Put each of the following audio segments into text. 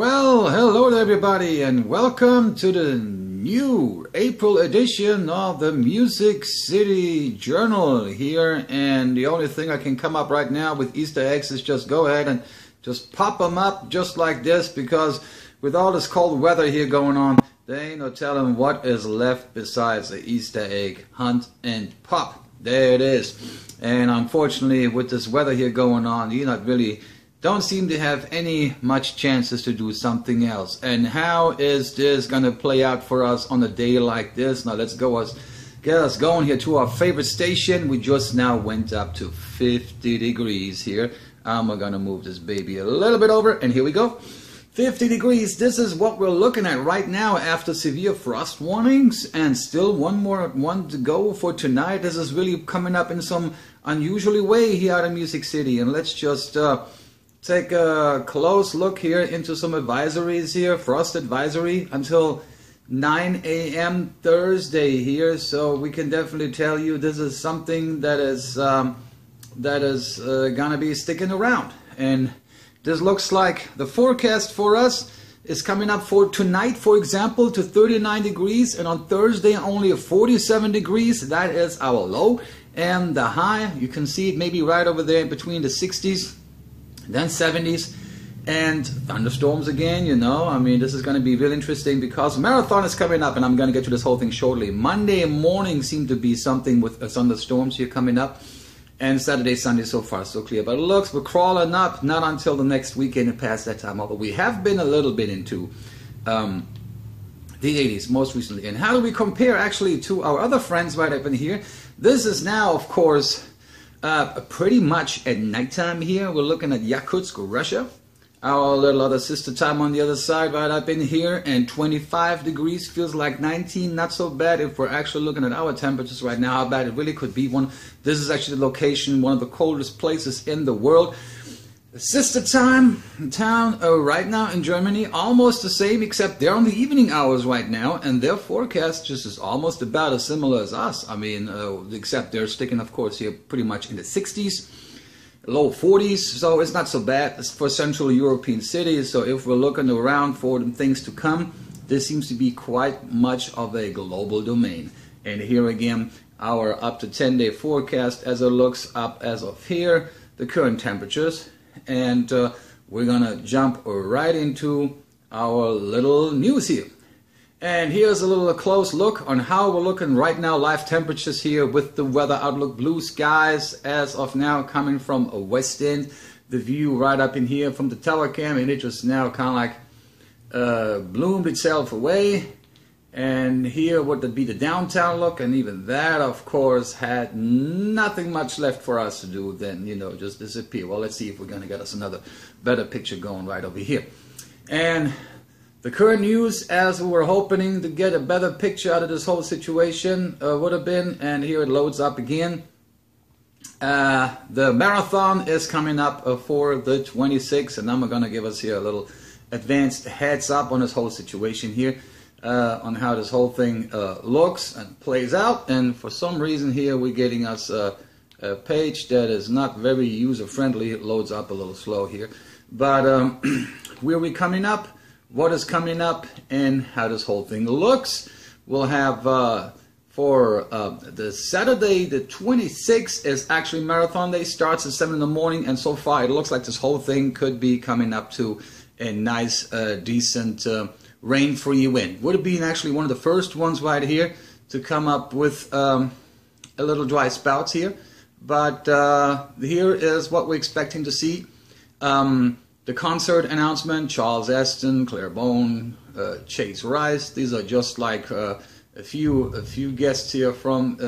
Well, hello to everybody and welcome to the new April edition of the Music City Journal here. And the only thing I can come up right now with Easter eggs is just go ahead and just pop them up just like this, because with all this cold weather here going on, there ain't no telling what is left besides the Easter egg hunt and pop. There it is. And unfortunately, with this weather here going on, you're not really don't seem to have any much chances to do something else. And how is this going to play out for us on a day like this? Now let's get us going here to our favorite station. We just now went up to 50 degrees here. I'm going to move this baby a little bit over, and here we go. 50 degrees. This is what we're looking at right now after severe frost warnings, and still one to go for tonight. This is really coming up in some unusual way here out of Music City. And let's just take a close look here into some advisories here. Frost advisory until 9 a.m. Thursday here. So we can definitely tell you this is something that is gonna be sticking around. And this looks like the forecast for us is coming up for tonight, for example, to 39 degrees, and on Thursday only 47 degrees. That is our low, and the high, you can see it maybe right over there between the 60s. Then 70s and thunderstorms again, you know. I mean, this is going to be real interesting because marathon is coming up, and I'm going to get to this whole thing shortly. Monday morning seemed to be something with thunderstorms here coming up, and Saturday, Sunday so far so clear. But it looks we're crawling up, not until the next weekend and past that time, although we have been a little bit into the 80s most recently. And how do we compare actually to our other friends right up in here? This is now, of course, pretty much at nighttime here. We're looking at Yakutsk, Russia. Our little other sister time on the other side right up in here, and 25 degrees feels like 19. Not so bad if we're actually looking at our temperatures right now, how bad it really could be. This is actually the location, one of the coldest places in the world. Sister time town right now in Germany, almost the same, except they're on the evening hours right now, and their forecast just is almost about as similar as us. I mean, except they're sticking, of course, here pretty much in the 60s, low 40s, so it's not so bad. It's for Central European cities. So if we're looking around for the things to come, this seems to be quite much of a global domain. And here again, our up to 10-day forecast as it looks up as of here, the current temperatures. And we're gonna jump right into our little news here. And here's a little close look on how we're looking right now, live temperatures here with the weather outlook. Blue skies as of now coming from a west end. The view right up in here from the tower cam, and it just now kind of like bloomed itself away. And here would be the downtown look, and even that, of course, had nothing much left for us to do than, you know, just disappear. Well, let's see if we're going to get us another better picture going right over here. And the current news, as we were hoping to get a better picture out of this whole situation, would have been, and here it loads up again. The marathon is coming up for the 26th, and I'm going to give us here a little advanced heads up on this whole situation here. On how this whole thing looks and plays out. And for some reason here we're getting us a page that is not very user friendly. It loads up a little slow here, but where we coming up, what is coming up, and how this whole thing looks. We'll have for the Saturday the 26th is actually marathon day, starts at 7 in the morning, and so far it looks like this whole thing could be coming up to a nice decent rain-free wind. Would have been actually one of the first ones right here to come up with a little dry spouts here. But here is what we're expecting to see. The concert announcement, Charles Aston, Claire Bone, Chase Rice. These are just like a few guests here from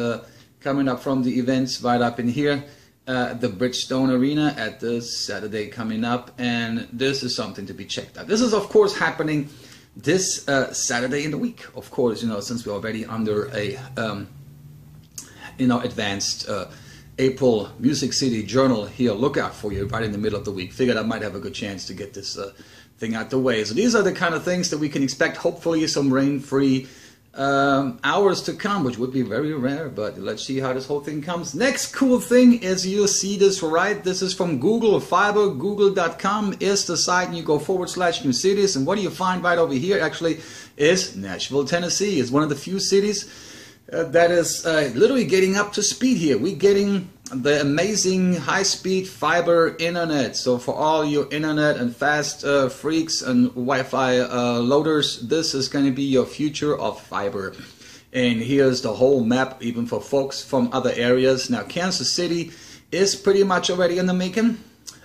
coming up from the events right up in here. The Bridgestone Arena at this Saturday coming up. And this is something to be checked out. This is, of course, happening this Saturday in the week, of course, you know, since we're already under a, you know, advanced April Music City Journal here. Look out for you right in the middle of the week. Figured I might have a good chance to get this thing out the way. So these are the kind of things that we can expect. Hopefully some rain-free hours to come, which would be very rare, but let's see how this whole thing comes. Next cool thing is, you'll see this right, this is from Google Fiber. Google.com is the site, and you go /new cities, and what do you find right over here actually is Nashville, Tennessee. It's one of the few cities that is literally getting up to speed here. We're getting the amazing high-speed fiber internet. So for all your internet and fast freaks and Wi-Fi loaders, this is going to be your future of fiber. And here's the whole map, even for folks from other areas. Now, Kansas City is pretty much already in the making.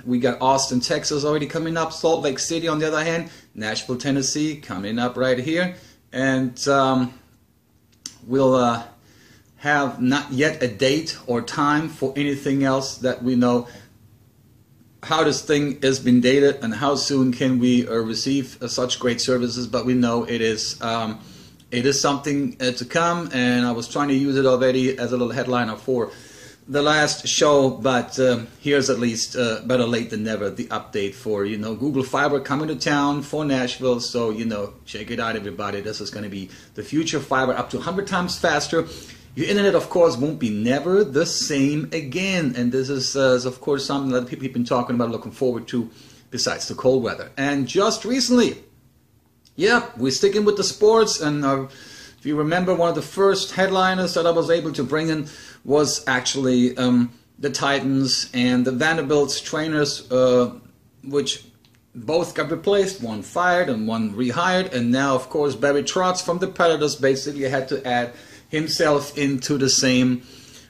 We got Austin, Texas already coming up. Salt Lake City, on the other hand, Nashville, Tennessee coming up right here. And we'll have not yet a date or time for anything else that we know how this thing has been dated and how soon can we receive such great services, but we know it is something to come, and I was trying to use it already as a little headliner for the last show, but here's at least better late than never, the update for, you know, Google Fiber coming to town for Nashville. So, you know, check it out, everybody. This is going to be the future fiber, up to 100 times faster. Your internet, of course, won't be never the same again. And this is, of course, something that people have been talking about, looking forward to, besides the cold weather. And just recently, yeah, we're sticking with the sports. And if you remember, one of the first headliners that I was able to bring in was actually the Titans and the Vanderbilt's trainers, which both got replaced, one fired and one rehired. And now, of course, Barry Trotz from the Predators basically had to add himself into the same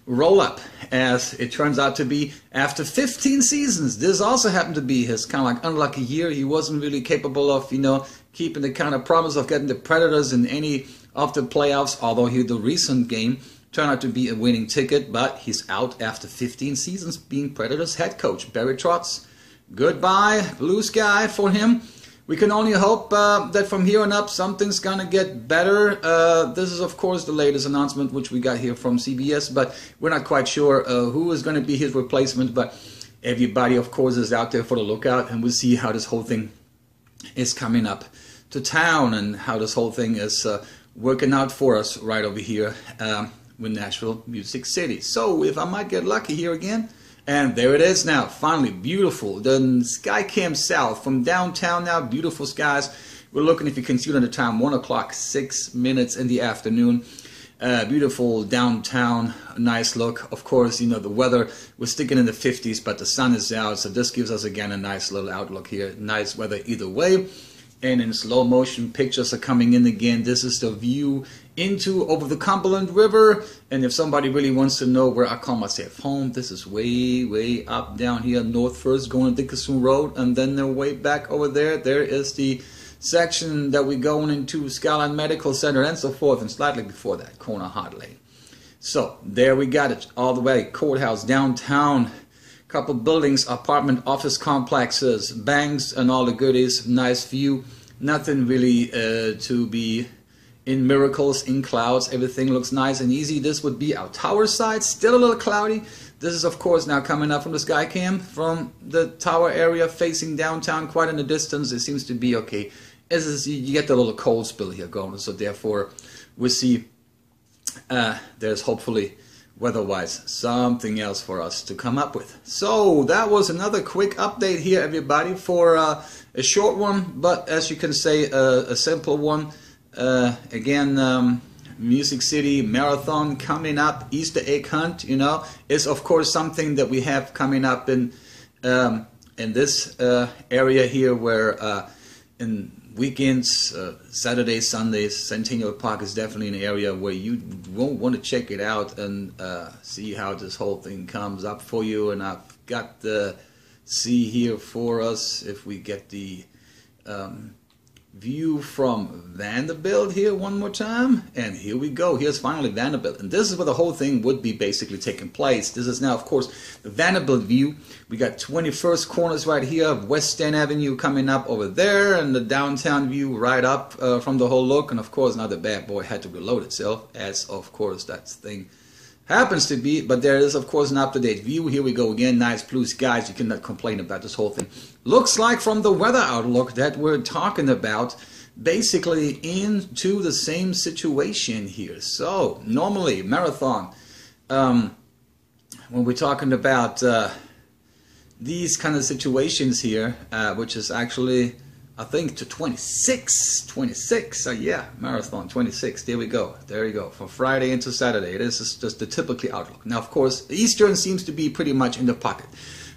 roll-up, as it turns out to be after 15 seasons. This also happened to be his kind of like unlucky year. He wasn't really capable of, you know, keeping the kind of promise of getting the Predators in any of the playoffs, although the recent game turned out to be a winning ticket, but he's out after 15 seasons being Predators head coach. Barry Trotz, goodbye, blue sky for him. We can only hope that from here on up something's gonna get better. This is, of course, the latest announcement which we got here from CBS, but we're not quite sure who is going to be his replacement. But everybody, of course, is out there for the lookout, and we'll see how this whole thing is coming up to town and how this whole thing is working out for us right over here with Nashville, Music City. So if I might get lucky here again. And there it is now, finally, beautiful. The Skycam South from downtown now, beautiful skies. We're looking, if you can see it on the time, 1 o'clock, 6 minutes in the afternoon. Beautiful downtown, nice look. Of course, you know, the weather, we're sticking in the 50s, but the sun is out, so this gives us, again, a nice little outlook here. Nice weather either way. And in slow motion, pictures are coming in again. This is the view over the Cumberland River. And if somebody really wants to know where I call myself home, this is way, way up down here north first, going to Dickerson Road. And then they're way back over there. There is the section that we're going into Skyline Medical Center and so forth. And slightly before that, Corner Hard Lane. So there we got it all the way. Courthouse, downtown. Couple buildings, apartment, office complexes, banks, and all the goodies. Nice view. Nothing really to be in miracles, in clouds. Everything looks nice and easy. This would be our tower side. Still a little cloudy. This is, of course, now coming up from the Skycam from the tower area facing downtown quite in the distance. It seems to be okay. You get the little cold spill here going. So therefore, we'll see. There's hopefully weather-wise something else for us to come up with. So that was another quick update here, everybody, for a short one, but as you can say, a simple one. Again, Music City Marathon coming up, Easter egg hunt, you know, is of course something that we have coming up in this area here, where in weekends, Saturdays, Sundays, Centennial Park is definitely an area where you won't want to check it out and see how this whole thing comes up for you. And I've got the see here for us, if we get the view from Vanderbilt here one more time, and here we go. Here's finally Vanderbilt, and this is where the whole thing would be basically taking place. This is now, of course, the Vanderbilt view. We got 21st corners right here of West End Avenue coming up over there, and the downtown view right up from the whole look. And of course, now the bad boy had to reload itself, as of course that thing happens to be, but there is, of course, an up-to-date view. Here we go again, nice blue skies. You cannot complain about this whole thing. Looks like from the weather outlook that we're talking about basically into the same situation here. So normally marathon, when we're talking about these kind of situations here, which is actually, I think, to 26, yeah, marathon 26, there we go, there you go, from Friday into Saturday. This is just the typical outlook. Now, of course, Eastern seems to be pretty much in the pocket.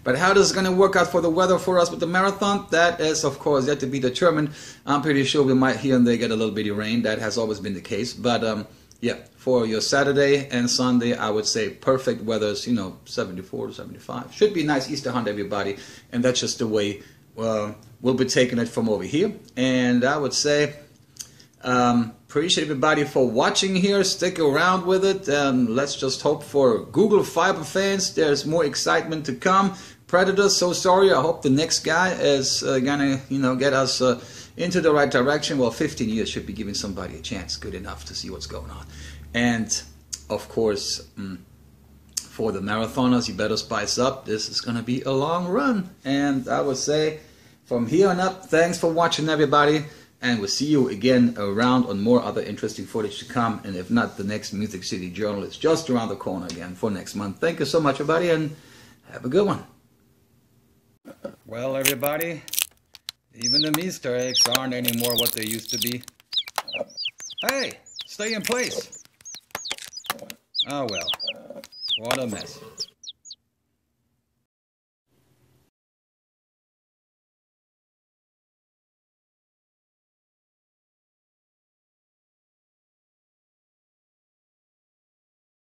But how this is going to work out for the weather for us with the marathon, that is, of course, yet to be determined. I'm pretty sure we might here and there get a little bitty rain. That has always been the case. But, yeah, for your Saturday and Sunday, I would say perfect weather's, 74 to 75. Should be a nice Easter hunt, everybody. And that's just the way we'll be taking it from over here. And I would say, appreciate everybody for watching here. Stick around with it. Let's just hope for Google Fiber fans. There's more excitement to come. Predators, so sorry. I hope the next guy is gonna, get us into the right direction. Well, 15 years should be giving somebody a chance. Good enough to see what's going on. And of course, for the marathoners, you better spice up. This is gonna be a long run. And I would say, from here on up, thanks for watching, everybody. And we'll see you again around on more other interesting footage to come. And if not, the next Music City Journal is just around the corner again for next month. Thank you so much, everybody, and have a good one. Well, everybody, even the Easter eggs aren't anymore what they used to be. Hey, stay in place. Oh well, what a mess.